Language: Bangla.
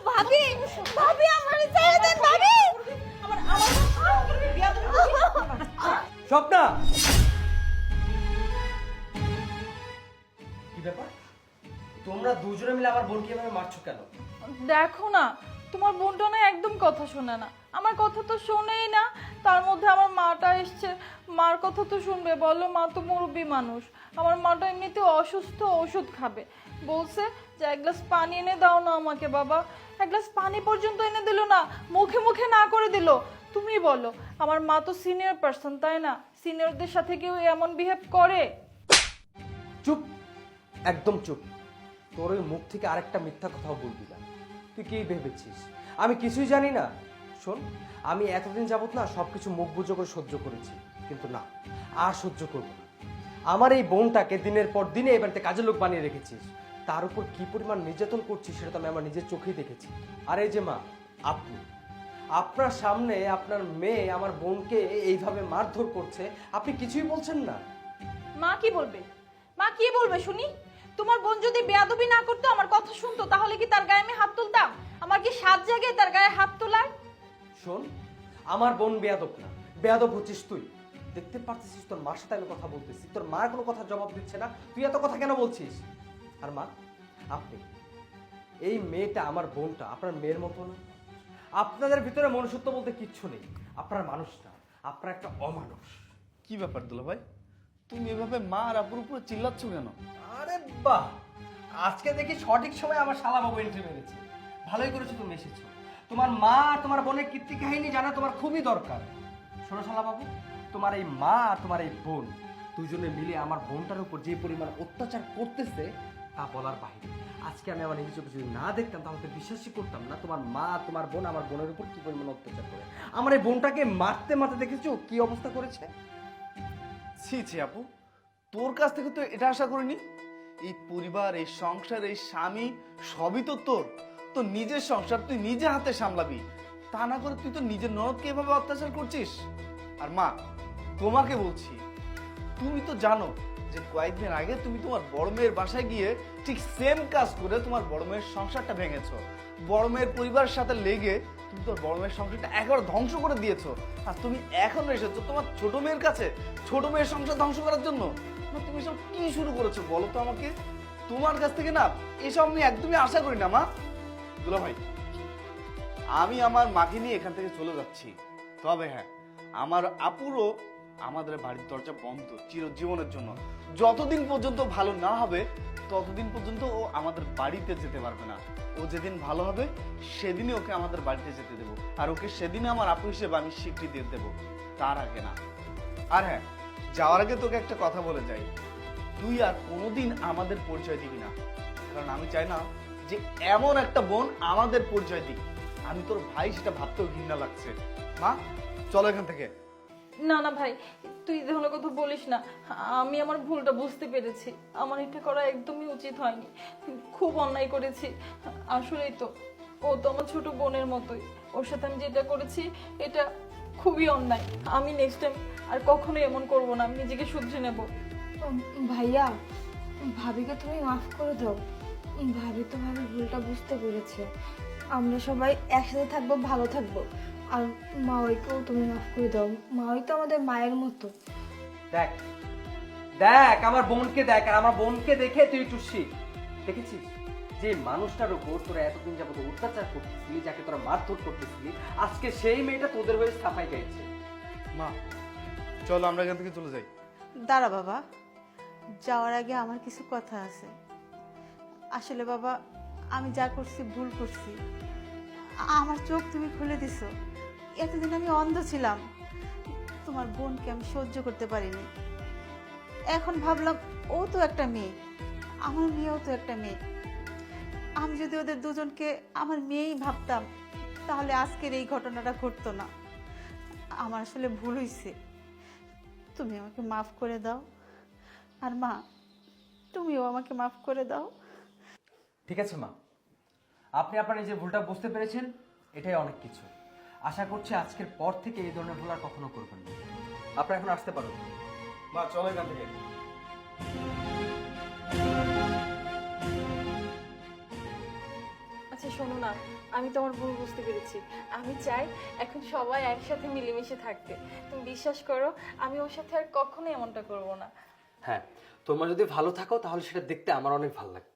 ভাবি ভাবি আমার ছেড়ে দেন ভাবি আমার আমার স্বপ্না, কি ব্যাপার? তোমরা দুজনে মিলে আমার বোনকে এভাবে মারছো কেন? দেখো না, তোমার বোনটা না একদম কথা শোনে না। আমার কথা তো শোনেই না, তার মধ্যে আমার মাটা এসছে। মার কথা তো শুনবে বলো, মা তো মুরব্বী মানুষ। আমার মাটা এমনিতে অসুস্থ, ওষুধ খাবে। বলছে যে এক গ্লাস পানি এনে দাও না আমাকে। বাবা এক গ্লাস পানি পর্যন্ত এনে দিল না, মুখে মুখে না করে দিল। তুমি বলো, আমার মা তো সিনিয়র পার্সন, তাই না? সিনিয়রদের সাথে কেউ এমন বিহেভ করে? চুপ, একদম চুপ। তোর ওই মুখ থেকে আরেকটা মিথ্যা কথাও বলবি না। তুই কি ভেবেছিস আমি কিছুই জানি না? শোন, আমি এতদিন যাবত না সবকিছু মুখ বুজো করে সহ্য করেছি, কিন্তু না, আর সহ্য করবো না। আমার এই বোনটাকে দিনের পর দিনে এই বাড়িতে কাজের লোক বানিয়ে রেখেছিস, তার উপর কি পরিমাণ নির্যাতন করছিস সেটা তো আমি আমার নিজের চোখেই দেখেছি। আর এই যে মা, আপনি আপনার সামনে আপনার মেয়ে আমার বোনকে এইভাবে মারধর করছে, আপনি কিছুই বলছেন না। মা কি বলবে? মা কি বলবে শুনি? তোমার বোন যদি বেয়াদবি না করতো, আমার কথা শুনতো, তাহলে কি তার গায়ে আমি হাত তুলতাম? আমার কি সাত জায়গায় তার গায়ে হাত তোলার? শোন, আমার বোন বেয়াদব না, বেয়াদব হচ্ছিস তুই। দেখতে পারতেছিস তোর মার সাথে আমি কথা বলতেছি, তোর মার কোনো কথা জবাব দিচ্ছে না, তুই এত কথা কেন বলছিস? আর মা, আপনি, এই মেয়েটা আমার বোনটা আপনার মেয়ের মতো না। আপনাদের ভিতরে মনুষ্যত্ব বলতে কিচ্ছু নেই। আপনার মানুষ না, আপনার একটা অমানুষ। কি ব্যাপার দুলা ভাই, তুমি এভাবে মা আর আপুর উপরে চিল্লাচ্ছ কেন? আরে বাহ, আজকে দেখি সঠিক সময় আমার শালা বাবু এন্ট্রি মেরেছে। ভালোই করেছো তুমি এসেছো। তোমার মা আর তোমার বোনের কীর্তি কাহিনী জানা তোমার খুবই দরকার। শোনো শালা বাবু, তোমার এই মা আর তোমার এই বোন দুজনে মিলে আমার বোনটার উপর যে পরিমাণ অত্যাচার করতেছে তা বলার বাইরে। আজকে আমি আমার নিজের চোখে যদি না দেখতাম তাহলে তো বিশ্বাসই করতাম না তোমার মা তোমার বোন আমার বোনের উপর কি পরিমাণ অত্যাচার করে। আমার এই বোনটাকে মারতে মারতে দেখেছো কি অবস্থা করেছে। ছি ছি আপু, তোর কাছ থেকে তো এটা আশা করিনি। এই পরিবার, এই সংসার, এই স্বামী সবই তো তোর। তো নিজের সংসার তুই নিজে হাতে সামলাবি, তা না করে তুই তো নিজের ননদকে এভাবে অত্যাচার করছিস। আর মা, তোমাকে বলছি, তুমি তো জানো যে কয়েকদিন আগে তুমি তোমার বড় মেয়ের বাসায় গিয়ে ঠিক সেম কাজ করে তোমার বড় মেয়ের সংসারটা ভেঙেছো। বড় মেয়ের পরিবারের সাথে লেগে তুমি তোর বড় মেয়ের সংসারটা একবার ধ্বংস করে দিয়েছো। আর তুমি এখন এসেছো তোমার ছোট মেয়ের কাছে ছোট মেয়ের সংসার ধ্বংস করার জন্য। না, তুমি সব কি শুরু করেছো বলো তো আমাকে? তোমার কাছ থেকে না এসব আমি একদমই আশা করি না মা। দুলা ভাই, আমি আমার মাকে নিয়ে এখান থেকে চলে যাচ্ছি। তবে হ্যাঁ, আমার আপুরও আমাদের বাড়ির দরজা বন্ধ চিরজীবনের জন্য। যতদিন পর্যন্ত ভালো না হবে ততদিন পর্যন্ত ও আমাদের বাড়িতে যেতে পারবে না। ও যেদিন ভালো হবে সেদিনই ওকে আমাদের বাড়িতে যেতে দেবো, আর ওকে সেদিনই আমার আপু হিসেবে আমি স্বীকৃতি দেবো, তার আগে না। আর হ্যাঁ, যাওয়ার আগে তোকে একটা কথা বলে যাই, তুই আর কোনোদিন আমাদের পরিচয় দিবি না, কারণ আমি চাই না যে এমন একটা বোন আমাদের পরিচয় দিক। আমি তোর ভাই, সেটা ভাবতেও ঘৃণা লাগছে। মা, চলো এখান থেকে। না না ভাই, তুই এই ধরনের কথা বলিস না। আমি আমার ভুলটা বুঝতে পেরেছি। আমার এটা করা একদমই উচিত হয়নি, খুব অন্যায় করেছি। আসলেই তো ও তো আমার ছোট বোনের মতোই। ওর সাথে আমি যেটা করেছি এটা খুবই অন্যায়। আমি নেক্সট টাইম আর কখনোই এমন করব না, আমি নিজেকে শুধরে নেব। ভাইয়া, ভাবিকে তুমি মাফ করে দাও। ভাবি তো ভাবির ভুলটা বুঝতে পেরেছে। আমরা সবাই একসাথে থাকবো, ভালো থাকবো। আর মাওইকেও তুমি মাফ করে দাও। মাওই তো আমাদের মায়ের মতো। দেখ দেখ আমার বোনকে দেখ, আর আমার বোনকে দেখে তুই একটু শিখ। দেখেছিস যে মানুষটার উপর তোরা এতদিন যাবত অত্যাচার করতেছিলি, যাকে তোরা মারধর করতেছিলি, আজকে সেই মেয়েটা তোদের হয়ে সাফাই গাইছে। মা, চলো আমরা এখান থেকে চলে যাই। দাঁড়া বাবা, যাওয়ার আগে আমার কিছু কথা আছে। আসলে বাবা, আমি যা করছি ভুল করছি। আমার চোখ তুমি খুলে দিছো। এতদিন আমি অন্ধ ছিলাম, তোমার বোনকে আমি সহ্য করতে পারিনি। এখন ভাবলাম ও তো একটা মেয়ে, আমার মেয়েও তো একটা মেয়ে। আমি যদি ওদের দুজনকে আমার মেয়েই ভাবতাম তাহলে আজকের এই ঘটনাটা ঘটতো না। আমার আসলে ভুল হয়েছে, তুমি আমাকে মাফ করে দাও। আর মা, তুমিও আমাকে মাফ করে দাও। ঠিক আছে মা, আপনি আপনার নিজের ভুলটা বুঝতে পেরেছেন, এটাই অনেক কিছু। আশা করছি আজকের পর থেকে এই ধরনের ভুল আর কখনো করবেন না। আপনারা এখন আসতে পারো। মা, চলো এখান থেকে। আচ্ছা শোনো না, আমি তোমার ভুল বুঝতে পেরেছি। আমি চাই এখন সবাই একসাথে মিলেমিশে থাকতে। তুমি বিশ্বাস করো, আমি ওর সাথে আর কখনোই এমনটা করব না। হ্যাঁ, তোমরা যদি ভালো থাকো তাহলে সেটা দেখতে আমার অনেক ভালো লাগবে।